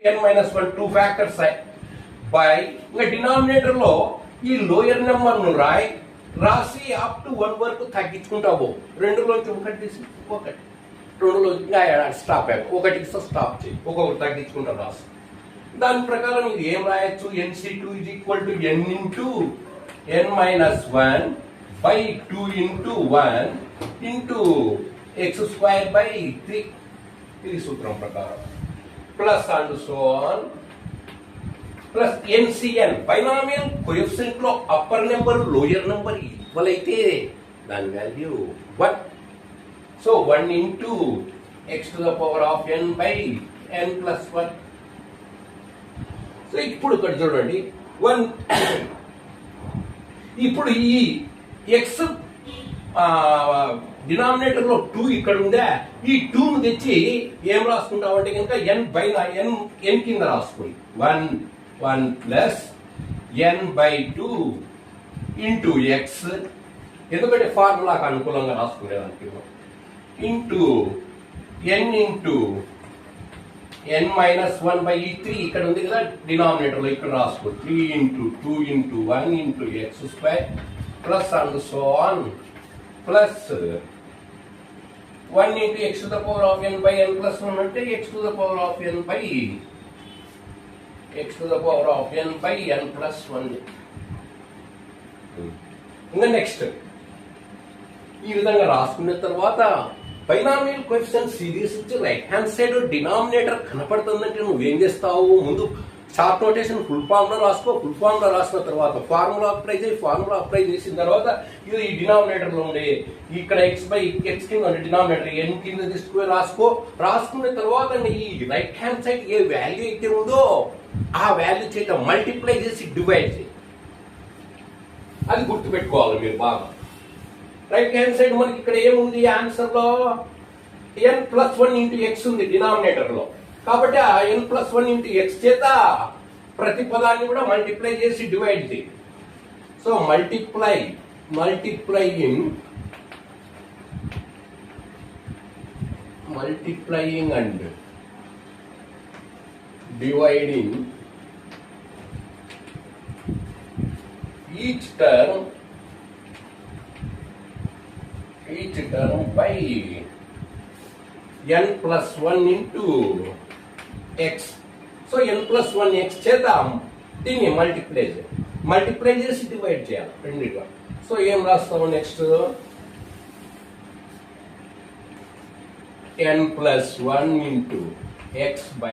n minus 1 2 factors by ఇంకా denominator లో ఈ లోయర్ నెంబర్ ను రాసి అప్ టు 1 వరకు తగ్గించుకుంటావు. రెండులోంచి ఒకటి తీసి ఒకటి, రెండులోంచి స్టాప్ అయ్యావు, ఒకటికి స్టాప్ చేయి, ఒక్కొక్కటి తగ్గించుకుంటా రాసి. దాని ప్రకారం ఇది ఏం రాయొచ్చు? nc2 is equal to n into n minus 1 by 2 into 1 into x square by 3. ఇది సూత్రం ప్రకారం plus and so on plus n C n binomial coefficient లో upper number lower number equal అయితే దాని value 1. So 1 into x to the power of n by n plus 1. So ఇప్పుడు ఇక్కడ చూడండి 1 ఇప్పుడు ఈ ఎక్స్ డినామినేటర్ లో 2 ఇక్కడ ఉందా, ఈ 2 ను తెచ్చి ఏం రాసుకుంటామంటే కనుక n బై n కింద రాసుకుని 1 plus n by 2 into x, ఎందుకంటే ఫార్ములాకు అనుకూలంగా రాసుకునేదానికి, into n into n minus 1 by 3 ఇక్కడ ఉంది కదా డినామినేటర్ లో, ఇక్కడ రాసుకో 3 into 2 into 1 into x square plus and so on plus 1 into x to the power of n by n plus 1 అంటే x to the power of n by n plus 1. ఇంకా next ఈ విధంగా రాసుకున్న తర్వాత binomial coefficient series ఇచ్చి right hand side denominator కనపడుతుందంటే నువ్వేం చేస్తావు? ముందు షార్ట్ నోటేషన్ ఫుల్ ఫార్ములా రాసుకో. ఫుల్ ఫార్ములా రాసిన తర్వాత ఫార్ములా అప్లై చేసిన తర్వాత ఇది ఈ డినామినేటర్ లో ఉండే ఇక్కడ ఎక్స్ బై ఎక్స్ కింద డినామినేటర్ ఎన్ కింద తీసుకుని రాసుకున్న తర్వాత ఈ రైట్ హ్యాండ్ సైడ్ ఏ వాల్యూ అయితే ఉందో ఆ వాల్యూ చేత మల్టిప్లై చేసి డివైడ్ చేయి. అది గుర్తుపెట్టుకోవాలి మీరు బాగా. రైట్ హ్యాండ్ సైడ్ మనకి ఇక్కడ ఏముంది ఆన్సర్ లో n ప్లస్ 1 ఇంటూ ఎక్స్ ఉంది డినామినేటర్ లో, కాబట్టి ఆ n ప్లస్ 1 ఇంటూ ఎక్స్ చేత ప్రతి పదాన్ని కూడా మల్టిప్లై చేసి డివైడ్ చేయి. So multiplying and dividing each term by n plus 1 into x. So n plus 1 x చేద్దాం, దీన్ని మల్టిప్లై చేసి డివైడ్ చేయాలి రెండుగా. సో ఏం రాస్తాము next? n plus 1 into x by